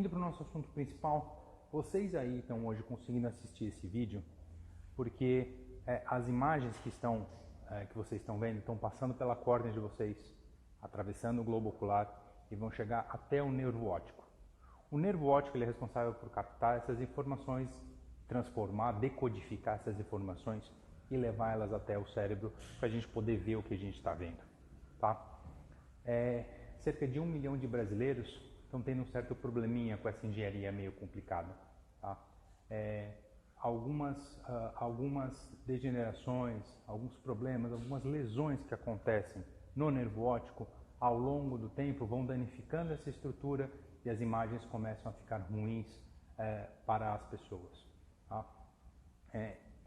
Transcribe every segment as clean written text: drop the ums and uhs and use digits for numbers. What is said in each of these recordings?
Indo para o nosso assunto principal, vocês aí estão hoje conseguindo assistir esse vídeo porque as imagens que vocês estão vendo estão passando pela córnea de vocês, atravessando o globo ocular e vão chegar até o nervo óptico. O nervo óptico ele é responsável por captar essas informações, transformar, decodificar essas informações e levar elas até o cérebro para a gente poder ver o que a gente está vendo. Tá? Cerca de 1 milhão de brasileiros estão tendo um certo probleminha com essa engenharia meio complicada. Tá? Algumas degenerações, alguns problemas, algumas lesões que acontecem no nervo óptico ao longo do tempo vão danificando essa estrutura e as imagens começam a ficar ruins para as pessoas. Tá?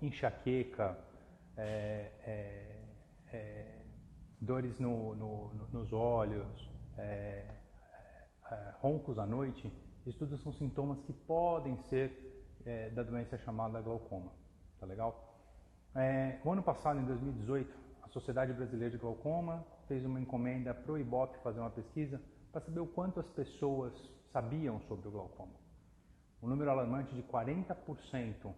Enxaqueca, dores nos olhos, roncos à noite, isso tudo são sintomas que podem ser da doença chamada glaucoma. Tá legal? O ano passado, em 2018, a Sociedade Brasileira de Glaucoma fez uma encomenda para o IBOP fazer uma pesquisa para saber o quanto as pessoas sabiam sobre o glaucoma. Um número alarmante de 40%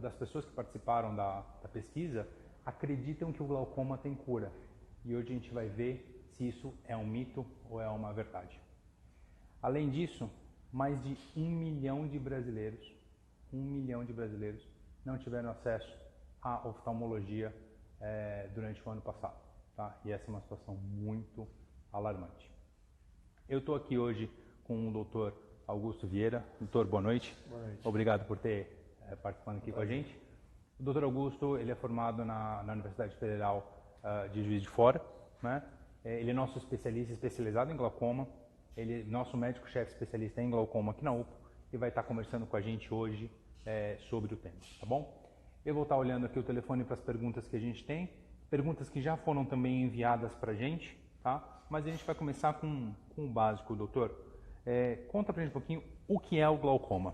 das pessoas que participaram da pesquisa acreditam que o glaucoma tem cura. E hoje a gente vai ver se isso é um mito ou é uma verdade. Além disso, mais de 1 milhão de brasileiros não tiveram acesso à oftalmologia durante o ano passado. Tá? E essa é uma situação muito alarmante. Eu estou aqui hoje com o Dr. Augusto Vieira. Doutor, boa noite. Boa noite. Obrigado por ter participando aqui com a gente. O Dr. Augusto, ele é formado na Universidade Federal de Juiz de Fora, né? Ele é nosso especializado em glaucoma. Ele é nosso médico-chefe especialista em glaucoma aqui na UPA e vai estar conversando com a gente hoje sobre o tema, tá bom? Eu vou estar olhando aqui o telefone para as perguntas que a gente tem, perguntas que já foram também enviadas para a gente, tá? Mas a gente vai começar com o básico, doutor. Conta pra gente um pouquinho o que é o glaucoma.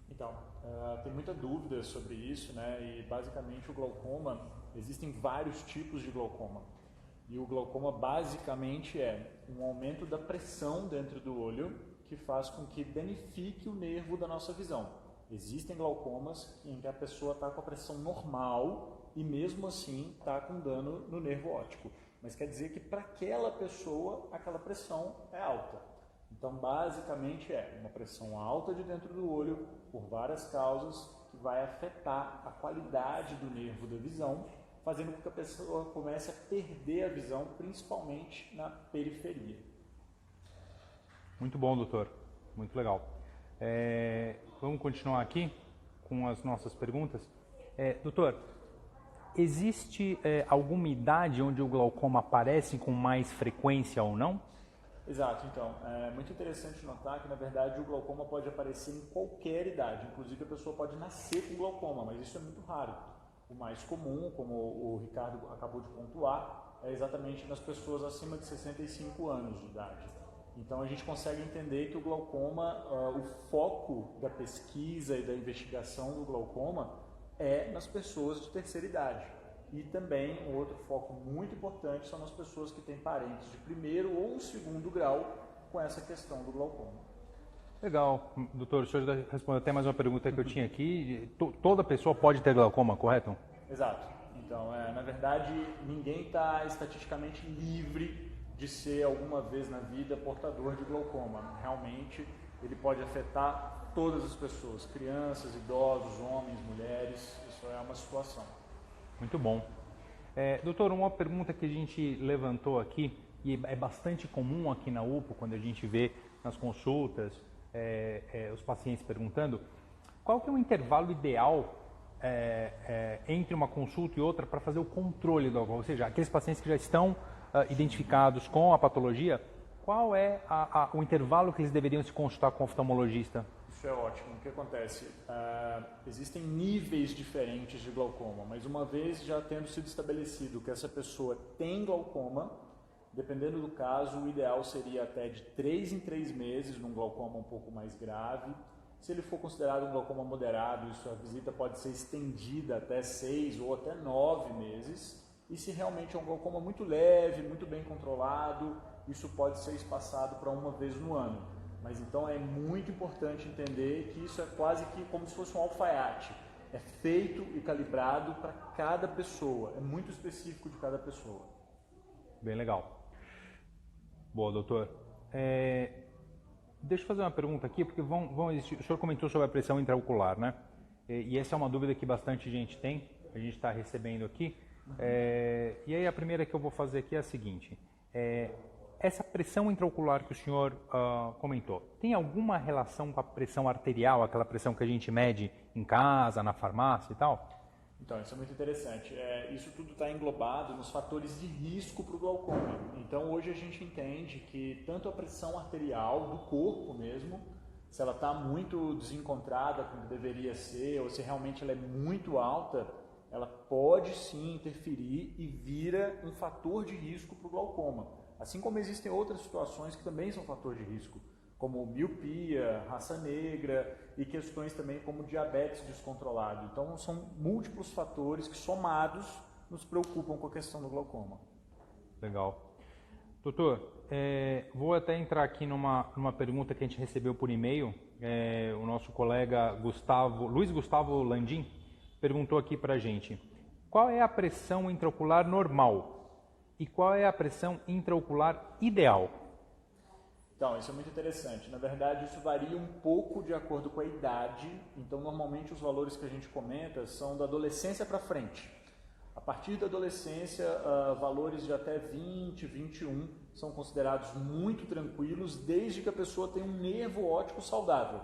Então, tem muita dúvida sobre isso, né? E basicamente o glaucoma, existem vários tipos de glaucoma. E o glaucoma basicamente é um aumento da pressão dentro do olho que faz com que danifique o nervo da nossa visão. Existem glaucomas em que a pessoa está com a pressão normal e mesmo assim está com dano no nervo óptico. Mas quer dizer que para aquela pessoa, aquela pressão é alta. Então, basicamente é uma pressão alta de dentro do olho por várias causas que vai afetar a qualidade do nervo da visão, fazendo com que a pessoa comece a perder a visão, principalmente na periferia. Muito bom, doutor. Muito legal. Vamos continuar aqui com as nossas perguntas. Doutor, existe alguma idade onde o glaucoma aparece com mais frequência ou não? Exato, então, é muito interessante notar que, na verdade, o glaucoma pode aparecer em qualquer idade, inclusive a pessoa pode nascer com glaucoma, mas isso é muito raro. O mais comum, como o Ricardo acabou de pontuar, é exatamente nas pessoas acima de 65 anos de idade. Então a gente consegue entender que o glaucoma, o foco da pesquisa e da investigação do glaucoma é nas pessoas de terceira idade. E também um outro foco muito importante são as pessoas que têm parentes de primeiro ou segundo grau com essa questão do glaucoma. Legal, doutor, o senhor já respondeu até mais uma pergunta que eu tinha aqui. Toda pessoa pode ter glaucoma, correto? Exato. Então, na verdade, ninguém está estatisticamente livre de ser alguma vez na vida portador de glaucoma. Realmente, ele pode afetar todas as pessoas, crianças, idosos, homens, mulheres, isso é uma situação. Muito bom. Doutor, uma pergunta que a gente levantou aqui, e é bastante comum aqui na UPA, quando a gente vê nas consultas, os pacientes perguntando, qual que é o intervalo ideal entre uma consulta e outra para fazer o controle do glaucoma? Ou seja, aqueles pacientes que já estão identificados com a patologia, qual é o intervalo que eles deveriam se consultar com o oftalmologista? Isso é ótimo. O que acontece? Existem níveis diferentes de glaucoma, mas uma vez já tendo sido estabelecido que essa pessoa tem glaucoma, dependendo do caso, o ideal seria até de 3 em 3 meses, num glaucoma um pouco mais grave. Se ele for considerado um glaucoma moderado, a visita pode ser estendida até 6 ou até 9 meses. E se realmente é um glaucoma muito leve, muito bem controlado, isso pode ser espaçado para uma vez no ano. Mas então é muito importante entender que isso é quase que como se fosse um alfaiate. É feito e calibrado para cada pessoa, é muito específico de cada pessoa. Bem legal. Boa, doutor. Deixa eu fazer uma pergunta aqui, porque vão existir, o senhor comentou sobre a pressão intraocular, né? E essa é uma dúvida que bastante gente tem, a gente está recebendo aqui. E aí a primeira que eu vou fazer aqui é a seguinte. Essa pressão intraocular que o senhor comentou, tem alguma relação com a pressão arterial, aquela pressão que a gente mede em casa, na farmácia e tal? Então, isso é muito interessante. Isso tudo está englobado nos fatores de risco para o glaucoma. Então, hoje a gente entende que tanto a pressão arterial do corpo mesmo, se ela está muito desencontrada como deveria ser, ou se realmente ela é muito alta, ela pode sim interferir e vira um fator de risco para o glaucoma. Assim como existem outras situações que também são fator de risco, como miopia, raça negra e questões também como diabetes descontrolado. Então, são múltiplos fatores que, somados, nos preocupam com a questão do glaucoma. Legal. Doutor, vou até entrar aqui numa pergunta que a gente recebeu por e-mail. O nosso colega Luiz Gustavo Landim perguntou aqui para a gente: qual é a pressão intraocular normal? E qual é a pressão intraocular ideal? Então, isso é muito interessante. Na verdade, isso varia um pouco de acordo com a idade. Então, normalmente, os valores que a gente comenta são da adolescência para frente. A partir da adolescência, valores de até 20, 21 são considerados muito tranquilos, desde que a pessoa tenha um nervo óptico saudável.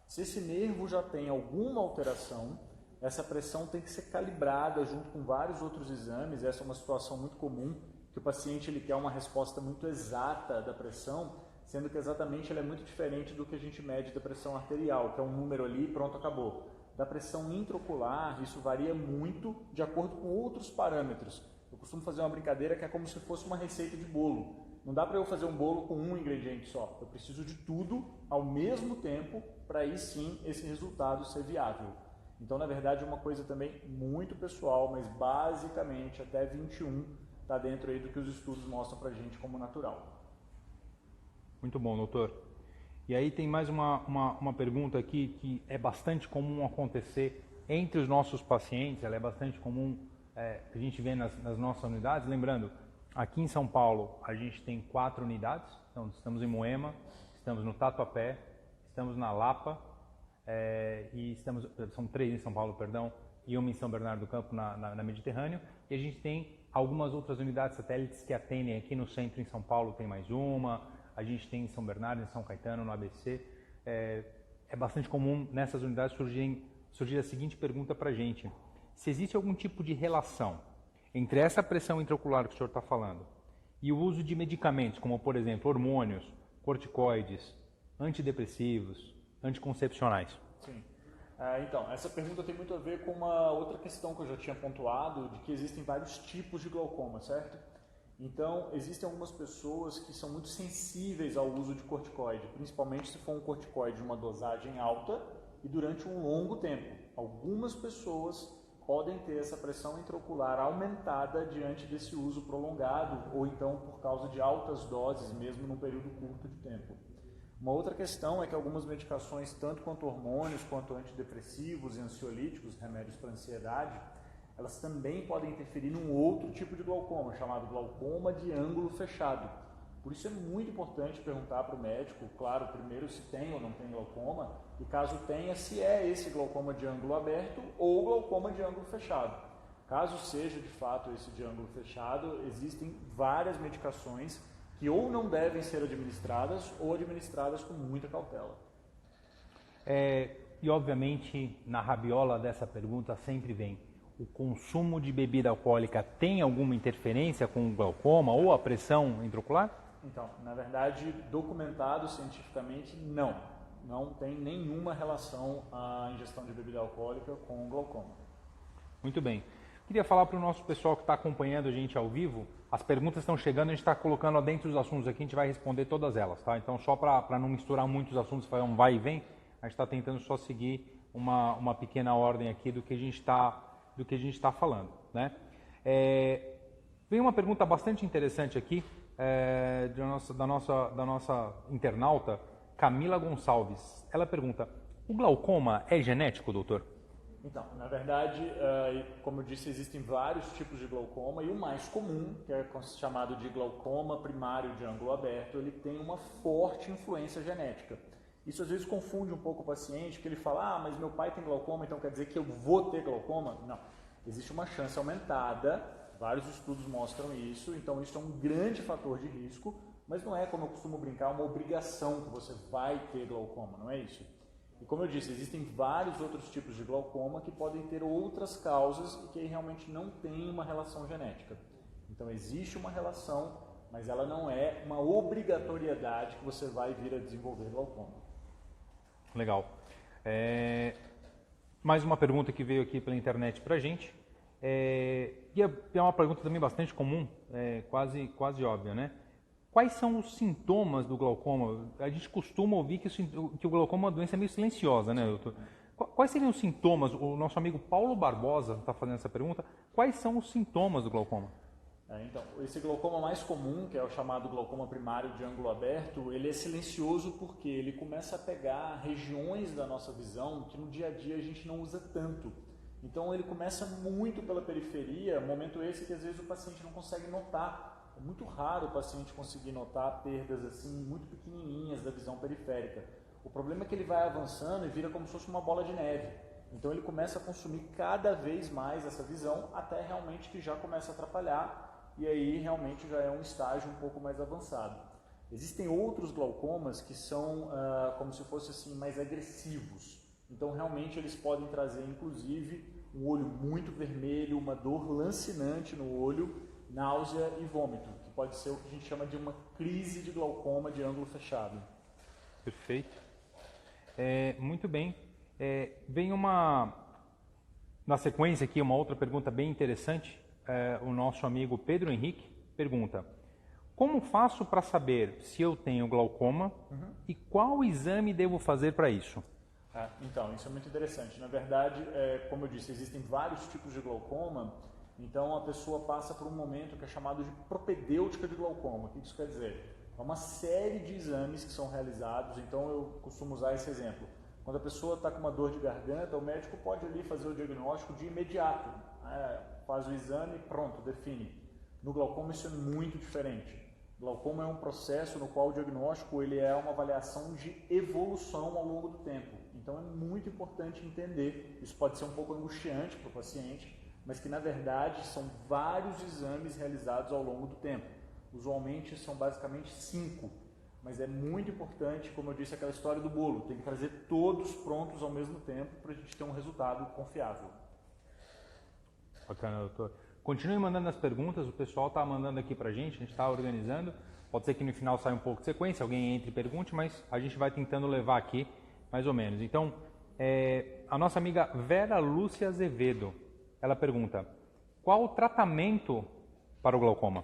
Se esse nervo já tem alguma alteração, essa pressão tem que ser calibrada junto com vários outros exames. Essa é uma situação muito comum, que o paciente ele quer uma resposta muito exata da pressão, sendo que exatamente ela é muito diferente do que a gente mede da pressão arterial, que é um número ali e pronto, acabou. Da pressão intraocular, isso varia muito de acordo com outros parâmetros. Eu costumo fazer uma brincadeira que é como se fosse uma receita de bolo. Não dá para eu fazer um bolo com um ingrediente só. Eu preciso de tudo ao mesmo tempo para aí sim esse resultado ser viável. Então, na verdade, é uma coisa também muito pessoal, mas basicamente até 21 está dentro aí do que os estudos mostram para a gente como natural. Muito bom, doutor. E aí tem mais uma pergunta aqui que é bastante comum acontecer entre os nossos pacientes, ela é bastante comum, a gente vê nas nossas unidades. Lembrando, aqui em São Paulo a gente tem 4 unidades, então estamos em Moema, estamos no Tatuapé, estamos na Lapa, são 3 em São Paulo, perdão, e uma em São Bernardo do Campo, na Mediterrâneo, e a gente tem algumas outras unidades satélites que atendem aqui no centro em São Paulo, tem mais uma, a gente tem em São Bernardo, em São Caetano, no ABC. É bastante comum nessas unidades surgir a seguinte pergunta para a gente: se existe algum tipo de relação entre essa pressão intraocular que o senhor está falando e o uso de medicamentos, como por exemplo hormônios, corticoides, antidepressivos, anticoncepcionais? Sim. Então, essa pergunta tem muito a ver com uma outra questão que eu já tinha pontuado, de que existem vários tipos de glaucoma, certo? Então, existem algumas pessoas que são muito sensíveis ao uso de corticoide, principalmente se for um corticoide de uma dosagem alta e durante um longo tempo. Algumas pessoas podem ter essa pressão intraocular aumentada diante desse uso prolongado ou então por causa de altas doses, mesmo num período curto de tempo. Uma outra questão é que algumas medicações, tanto quanto hormônios, quanto antidepressivos e ansiolíticos, remédios para ansiedade, elas também podem interferir num outro tipo de glaucoma, chamado glaucoma de ângulo fechado. Por isso é muito importante perguntar para o médico, claro, primeiro se tem ou não tem glaucoma, e caso tenha, se é esse glaucoma de ângulo aberto ou glaucoma de ângulo fechado. Caso seja de fato esse de ângulo fechado, existem várias medicações que ou não devem ser administradas ou administradas com muita cautela. E obviamente na rabiola dessa pergunta sempre vem: o consumo de bebida alcoólica tem alguma interferência com o glaucoma ou a pressão intraocular? Então, na verdade, documentado cientificamente, não. Não tem nenhuma relação a ingestão de bebida alcoólica com o glaucoma. Muito bem. Queria falar para o nosso pessoal que está acompanhando a gente ao vivo, as perguntas estão chegando, a gente está colocando dentro dos assuntos aqui, a gente vai responder todas elas, tá? Então, só para não misturar muitos assuntos, fazer um vai e vem, a gente está tentando só seguir uma pequena ordem aqui do que a gente está falando, né? Vem uma pergunta bastante interessante aqui, da nossa internauta, Camila Gonçalves. Ela pergunta, o glaucoma é genético, doutor? Então, na verdade, como eu disse, existem vários tipos de glaucoma e o mais comum, que é chamado de glaucoma primário de ângulo aberto, ele tem uma forte influência genética. Isso às vezes confunde um pouco o paciente, que ele fala, mas meu pai tem glaucoma, então quer dizer que eu vou ter glaucoma? Não, existe uma chance aumentada, vários estudos mostram isso, então isso é um grande fator de risco, mas não é, como eu costumo brincar, uma obrigação que você vai ter glaucoma, não é isso? E como eu disse, existem vários outros tipos de glaucoma que podem ter outras causas e que realmente não tem uma relação genética. Então existe uma relação, mas ela não é uma obrigatoriedade que você vai vir a desenvolver glaucoma. Legal. Mais uma pergunta que veio aqui pela internet para a gente. E é uma pergunta também bastante comum, quase óbvia, né? Quais são os sintomas do glaucoma? A gente costuma ouvir que o glaucoma é uma doença meio silenciosa, né, doutor? Quais seriam os sintomas? O nosso amigo Paulo Barbosa está fazendo essa pergunta. Quais são os sintomas do glaucoma? Então, esse glaucoma mais comum, que é o chamado glaucoma primário de ângulo aberto, ele é silencioso porque ele começa a pegar regiões da nossa visão que no dia a dia a gente não usa tanto. Então ele começa muito pela periferia, momento esse que às vezes o paciente não consegue notar. É muito raro o paciente conseguir notar perdas assim muito pequenininhas da visão periférica. O problema é que ele vai avançando e vira como se fosse uma bola de neve. Então ele começa a consumir cada vez mais essa visão até realmente que já começa a atrapalhar e aí realmente já é um estágio um pouco mais avançado. Existem outros glaucomas que são como se fossem assim mais agressivos. Então realmente eles podem trazer inclusive um olho muito vermelho, uma dor lancinante no olho, náusea e vômito, que pode ser o que a gente chama de uma crise de glaucoma de ângulo fechado. Perfeito. Muito bem. Vem na sequência aqui uma outra pergunta bem interessante. O nosso amigo Pedro Henrique pergunta, como faço para saber se eu tenho glaucoma e qual exame devo fazer para isso? Então, isso é muito interessante. Na verdade, como eu disse, existem vários tipos de glaucoma. Então a pessoa passa por um momento que é chamado de propedêutica de glaucoma. O que isso quer dizer? É uma série de exames que são realizados, então eu costumo usar esse exemplo. Quando a pessoa está com uma dor de garganta, o médico pode ali fazer o diagnóstico de imediato. Faz o exame e pronto, define. No glaucoma isso é muito diferente. O glaucoma é um processo no qual o diagnóstico ele é uma avaliação de evolução ao longo do tempo. Então é muito importante entender, isso pode ser um pouco angustiante para o paciente, mas que na verdade são vários exames realizados ao longo do tempo. Usualmente são basicamente 5, mas é muito importante, como eu disse, aquela história do bolo, tem que trazer todos prontos ao mesmo tempo para a gente ter um resultado confiável. Bacana, doutor. Continue mandando as perguntas, o pessoal está mandando aqui para a gente está organizando, pode ser que no final saia um pouco de sequência, alguém entre e pergunte, mas a gente vai tentando levar aqui mais ou menos. Então, a nossa amiga Vera Lúcia Azevedo, ela pergunta, qual o tratamento para o glaucoma?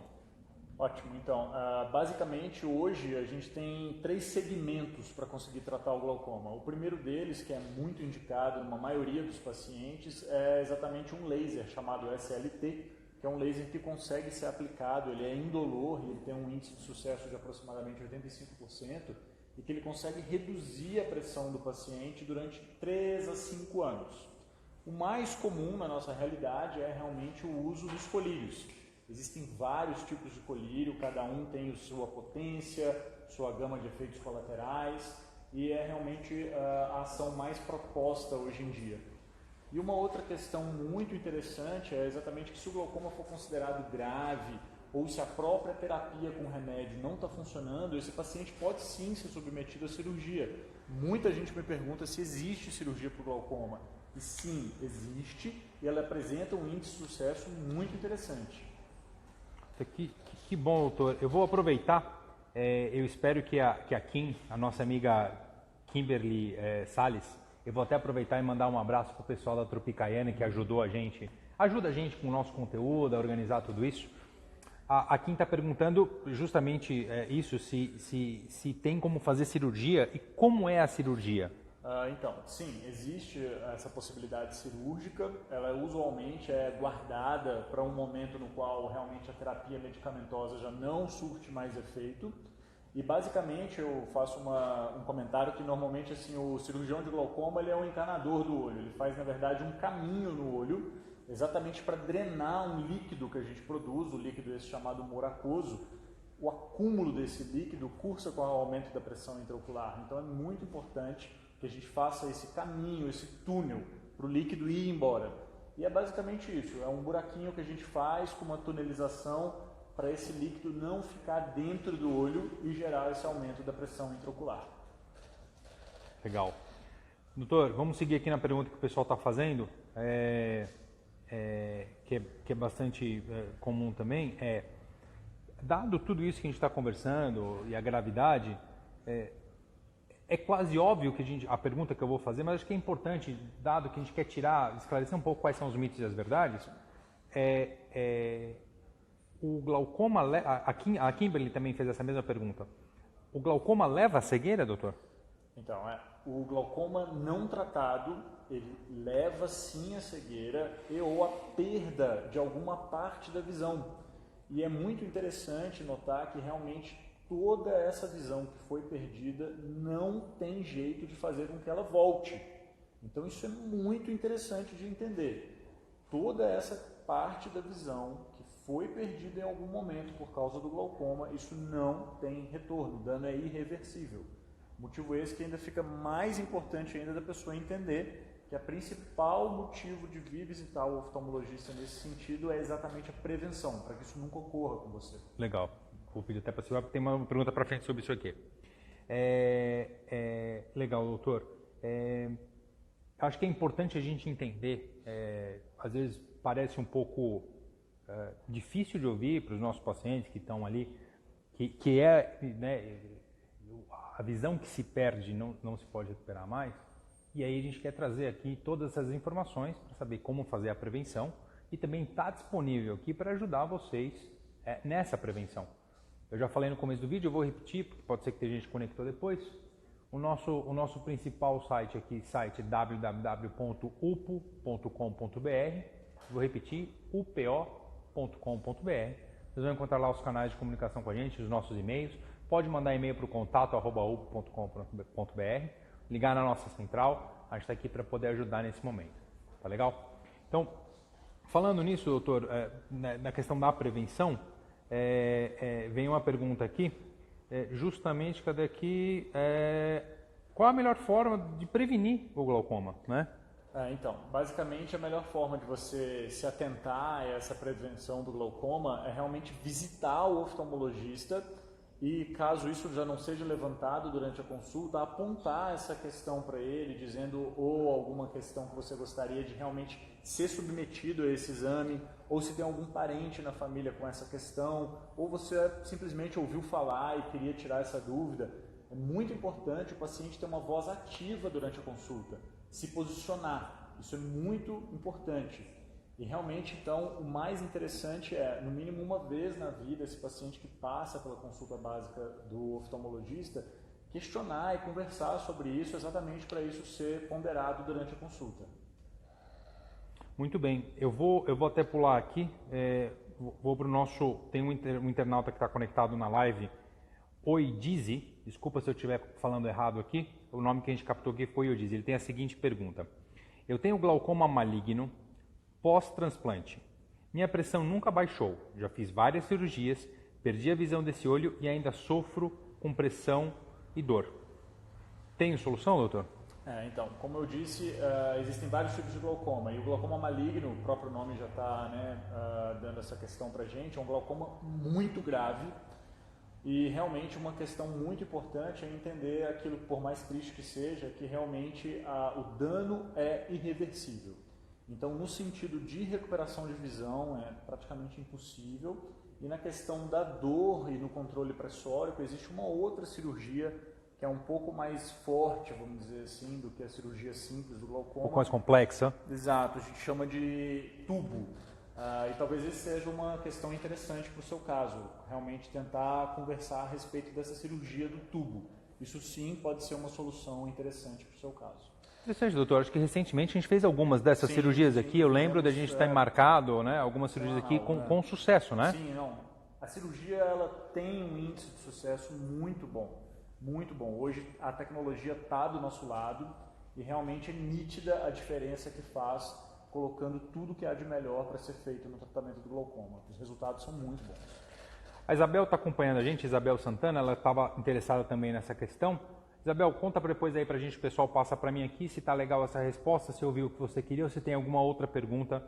Ótimo, então, basicamente hoje a gente tem 3 segmentos para conseguir tratar o glaucoma. O primeiro deles, que é muito indicado numa maioria dos pacientes, é exatamente um laser chamado SLT, que é um laser que consegue ser aplicado, ele é indolor e ele tem um índice de sucesso de aproximadamente 85% e que ele consegue reduzir a pressão do paciente durante 3 a 5 anos. O mais comum na nossa realidade é realmente o uso dos colírios. Existem vários tipos de colírio, cada um tem a sua potência, sua gama de efeitos colaterais e é realmente a ação mais proposta hoje em dia. E uma outra questão muito interessante é exatamente que se o glaucoma for considerado grave ou se a própria terapia com remédio não está funcionando, esse paciente pode sim ser submetido à cirurgia. Muita gente me pergunta se existe cirurgia para o glaucoma. E sim, existe e ela apresenta um índice de sucesso muito interessante. Que bom, doutor. Eu vou aproveitar, eu espero que a Kim, a nossa amiga Kimberly Salles, eu vou até aproveitar e mandar um abraço para o pessoal da Tropicaiana que ajuda a gente com o nosso conteúdo, a organizar tudo isso. A Kim está perguntando justamente isso, se tem como fazer cirurgia e como é a cirurgia. Então, sim, existe essa possibilidade cirúrgica, ela usualmente é guardada para um momento no qual realmente a terapia medicamentosa já não surte mais efeito E basicamente eu faço um comentário que normalmente assim, o cirurgião de glaucoma ele é um encanador do olho, ele faz na verdade um caminho no olho, exatamente para drenar um líquido que a gente produz, o líquido esse chamado humor aquoso. O acúmulo desse líquido cursa com o aumento da pressão intraocular, então é muito importante que a gente faça esse caminho, esse túnel para o líquido ir embora. E é basicamente isso, é um buraquinho que a gente faz com uma tunelização para esse líquido não ficar dentro do olho e gerar esse aumento da pressão intraocular. Legal. Doutor, vamos seguir aqui na pergunta que o pessoal está fazendo, que é bastante comum também. Dado tudo isso que a gente está conversando e a gravidade, é quase óbvio que a pergunta que eu vou fazer, mas acho que é importante, dado que a gente quer esclarecer um pouco quais são os mitos e as verdades, o glaucoma, a Kimberly também fez essa mesma pergunta. O glaucoma leva à cegueira, doutor? Então, o glaucoma não tratado, ele leva sim à cegueira ou à perda de alguma parte da visão. E é muito interessante notar que realmente toda essa visão que foi perdida não tem jeito de fazer com que ela volte. Então isso é muito interessante de entender. Toda essa parte da visão que foi perdida em algum momento por causa do glaucoma, isso não tem retorno, o dano é irreversível. Motivo esse que ainda fica mais importante ainda da pessoa entender que o principal motivo de vir visitar o oftalmologista nesse sentido é exatamente a prevenção, para que isso nunca ocorra com você. Legal. Vou pedir até para você, tem uma pergunta para frente sobre isso aqui. Legal, doutor. Acho que é importante a gente entender, às vezes parece um pouco difícil de ouvir para os nossos pacientes que estão ali, que né, a visão que se perde não se pode recuperar mais. E aí a gente quer trazer aqui todas essas informações para saber como fazer a prevenção e também está disponível aqui para ajudar vocês nessa prevenção. Eu já falei no começo do vídeo, eu vou repetir, porque pode ser que tenha gente que conectou depois. O nosso principal site aqui, site www.upo.com.br. Vou repetir, upo.com.br. Vocês vão encontrar lá os canais de comunicação com a gente, os nossos e-mails. Pode mandar e-mail para o contato@upo.com.br, ligar na nossa central. A gente está aqui para poder ajudar nesse momento. Tá legal? Então, falando nisso, doutor, na questão da prevenção, vem uma pergunta aqui, justamente cadê aqui, qual a melhor forma de prevenir o glaucoma, né? Então, basicamente a melhor forma de você se atentar a essa prevenção do glaucoma é realmente visitar o oftalmologista e, caso isso já não seja levantado durante a consulta, apontar essa questão para ele, dizendo ou alguma questão que você gostaria de realmente ser submetido a esse exame, ou se tem algum parente na família com essa questão, ou você simplesmente ouviu falar e queria tirar essa dúvida. É muito importante o paciente ter uma voz ativa durante a consulta, se posicionar, isso é muito importante. E realmente, então, o mais interessante é, no mínimo uma vez na vida, esse paciente que passa pela consulta básica do oftalmologista, questionar e conversar sobre isso, exatamente para isso ser ponderado durante a consulta. Muito bem, eu vou até pular aqui, vou para o nosso, tem um internauta que está conectado na live, Oidize, desculpa se eu estiver falando errado aqui, o nome que a gente captou aqui foi Oidize, ele tem a seguinte pergunta: eu tenho glaucoma maligno pós-transplante, minha pressão nunca baixou, já fiz várias cirurgias, perdi a visão desse olho e ainda sofro com pressão e dor. Tem solução, doutor? Então, como eu disse, existem vários tipos de glaucoma, e o glaucoma maligno, o próprio nome já está dando essa questão para a gente, é um glaucoma muito grave, e realmente uma questão muito importante é entender aquilo, por mais triste que seja, que realmente o dano é irreversível. Então, no sentido de recuperação de visão, é praticamente impossível, e na questão da dor e no controle pressórico, existe uma outra cirurgia que é um pouco mais forte, vamos dizer assim, do que a cirurgia simples do glaucoma. Um pouco mais complexa. Exato, a gente chama de tubo. E talvez esse seja uma questão interessante para o seu caso, realmente tentar conversar a respeito dessa cirurgia do tubo. Isso sim pode ser uma solução interessante para o seu caso. Interessante, doutor. Acho que recentemente a gente fez algumas dessas cirurgias aqui. Eu lembro da gente estar marcado, né, algumas cirurgias aqui com sucesso, né? Sim, não. A cirurgia ela tem um índice de sucesso muito bom, muito bom. Hoje a tecnologia está do nosso lado e realmente é nítida a diferença que faz colocando tudo que há de melhor para ser feito no tratamento do glaucoma. Os resultados são muito bons. A Isabel está acompanhando a gente, Isabel Santana, ela estava interessada também nessa questão. Isabel, conta depois aí para a gente, o pessoal passa para mim aqui, se está legal essa resposta, se ouviu o que você queria ou se tem alguma outra pergunta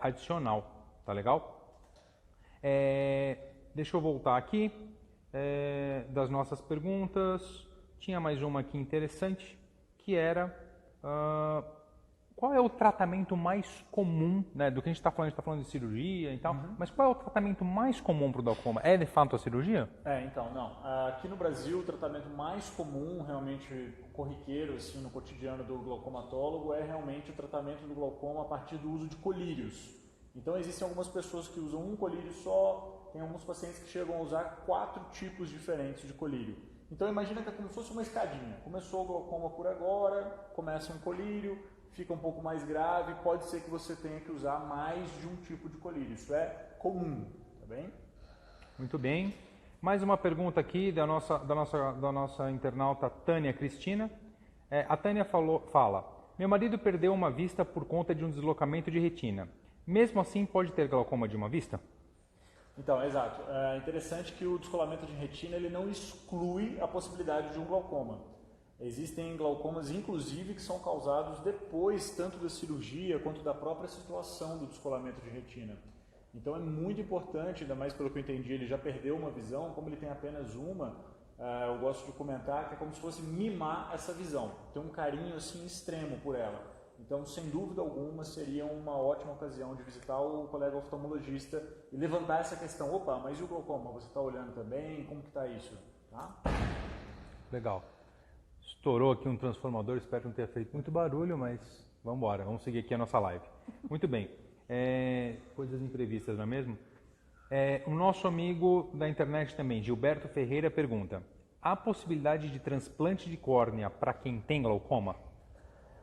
adicional, tá legal? Deixa eu voltar aqui das nossas perguntas. Tinha mais uma aqui interessante, que era qual é o tratamento mais comum, né, do que a gente está falando de cirurgia e tal, mas qual é o tratamento mais comum para o glaucoma? É de fato a cirurgia? Então, não. Aqui no Brasil, o tratamento mais comum, realmente corriqueiro, assim, no cotidiano do glaucomatólogo, é realmente o tratamento do glaucoma a partir do uso de colírios. Então, existem algumas pessoas que usam um colírio só, tem alguns pacientes que chegam a usar 4 tipos diferentes de colírio. Então, imagina que é como se fosse uma escadinha. Começou o glaucoma por agora, começa um colírio, fica um pouco mais grave, pode ser que você tenha que usar mais de um tipo de colírio. Isso é comum, tá bem? Muito bem. Mais uma pergunta aqui da nossa internauta Tânia Cristina. A Tânia fala, meu marido perdeu uma vista por conta de um deslocamento de retina. Mesmo assim, pode ter glaucoma de uma vista? Então, exato. É interessante que o descolamento de retina ele não exclui a possibilidade de um glaucoma. Existem glaucomas, inclusive, que são causados depois, tanto da cirurgia quanto da própria situação do descolamento de retina. Então é muito importante, ainda mais pelo que eu entendi, ele já perdeu uma visão, como ele tem apenas uma, eu gosto de comentar que é como se fosse mimar essa visão, ter um carinho assim extremo por ela. Então, sem dúvida alguma, seria uma ótima ocasião de visitar o colega oftalmologista e levantar essa questão, opa, mas e o glaucoma? Você está olhando também? Como que está isso? Tá? Legal. Estourou aqui um transformador, espero não ter feito muito barulho, mas vamos embora, vamos seguir aqui a nossa live. Muito bem, coisas imprevistas, não é mesmo? O nosso amigo da internet também, Gilberto Ferreira, pergunta, há possibilidade de transplante de córnea para quem tem glaucoma?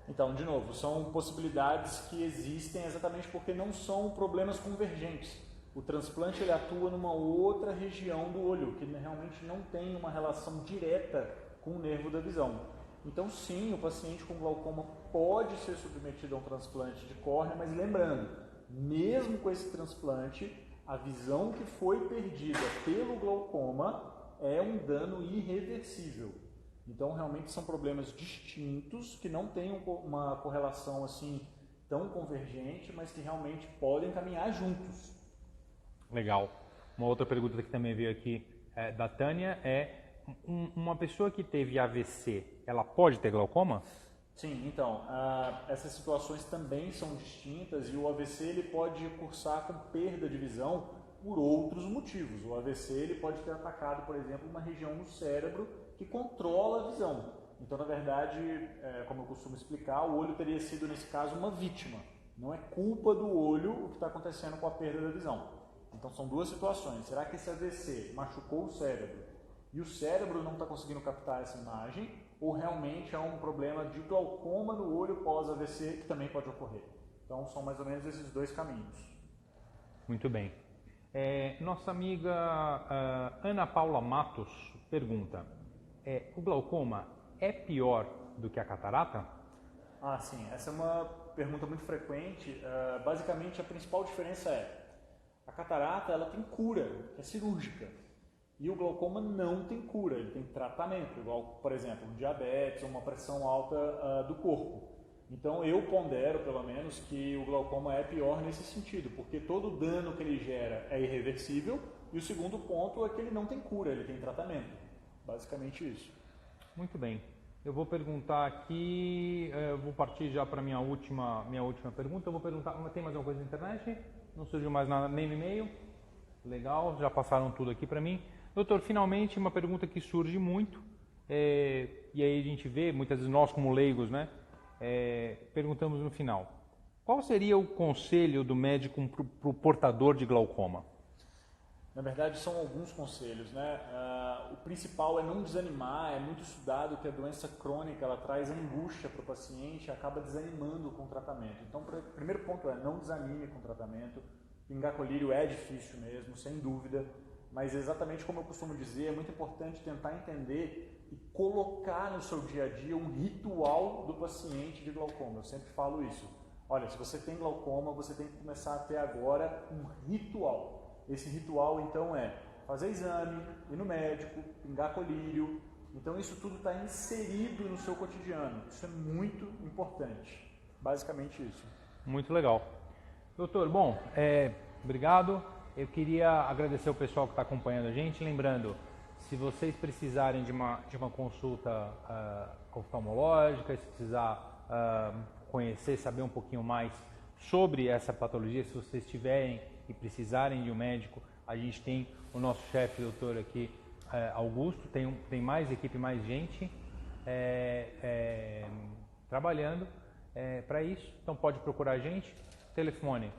Então, de novo, são possibilidades que existem exatamente porque não são problemas convergentes. O transplante ele atua numa outra região do olho, que realmente não tem uma relação direta com o nervo da visão. Então, sim, o paciente com glaucoma pode ser submetido a um transplante de córnea, mas lembrando, mesmo com esse transplante, a visão que foi perdida pelo glaucoma é um dano irreversível. Então, realmente são problemas distintos, que não têm uma correlação assim tão convergente, mas que realmente podem caminhar juntos. Legal. Uma outra pergunta que também veio aqui da Tânia uma pessoa que teve AVC, ela pode ter glaucoma? Sim, então, essas situações também são distintas e o AVC ele pode cursar com perda de visão por outros motivos. O AVC ele pode ter atacado, por exemplo, uma região no cérebro que controla a visão. Então, na verdade, como eu costumo explicar, o olho teria sido, nesse caso, uma vítima. Não é culpa do olho o que está acontecendo com a perda da visão. Então, são duas situações. Será que esse AVC machucou o cérebro e o cérebro não está conseguindo captar essa imagem? Ou realmente é um problema de glaucoma no olho pós-AVC que também pode ocorrer? Então, são mais ou menos esses dois caminhos. Muito bem. Nossa amiga Ana Paula Matos pergunta, o glaucoma é pior do que a catarata? Sim. Essa é uma pergunta muito frequente. Basicamente, a principal diferença a catarata ela tem cura, é cirúrgica. E o glaucoma não tem cura, ele tem tratamento, igual, por exemplo, um diabetes ou uma pressão alta do corpo. Então, eu pondero, pelo menos, que o glaucoma é pior nesse sentido, porque todo o dano que ele gera é irreversível e o segundo ponto é que ele não tem cura, ele tem tratamento. Basicamente isso. Muito bem. Eu vou perguntar aqui, vou partir já para a minha última pergunta. Eu vou perguntar, tem mais alguma coisa na internet? Não surgiu mais nada nem no e-mail? Legal, já passaram tudo aqui para mim. Doutor, finalmente uma pergunta que surge muito, e aí a gente vê, muitas vezes nós como leigos, né, perguntamos no final. Qual seria o conselho do médico para o portador de glaucoma? Na verdade, são alguns conselhos, né? O principal é não desanimar, é muito estudado que a doença crônica ela traz angústia para o paciente e acaba desanimando com o tratamento. Então, o primeiro ponto é não desanime com o tratamento. Pingar colírio é difícil mesmo, sem dúvida. mas exatamente como eu costumo dizer, é muito importante tentar entender e colocar no seu dia a dia um ritual do paciente de glaucoma. Eu sempre falo isso. Olha, se você tem glaucoma, você tem que começar a ter agora um ritual. Esse ritual, então, é fazer exame, ir no médico, pingar colírio. Então, isso tudo está inserido no seu cotidiano. Isso é muito importante. Basicamente isso. Muito legal. Doutor, bom, obrigado. Eu queria agradecer o pessoal que está acompanhando a gente. Lembrando, se vocês precisarem de uma consulta oftalmológica, se precisar conhecer, saber um pouquinho mais sobre essa patologia, se vocês tiverem e precisarem de um médico, a gente tem o nosso chefe, doutor aqui, Augusto, tem mais equipe, mais gente trabalhando para isso, então pode procurar a gente. Telefone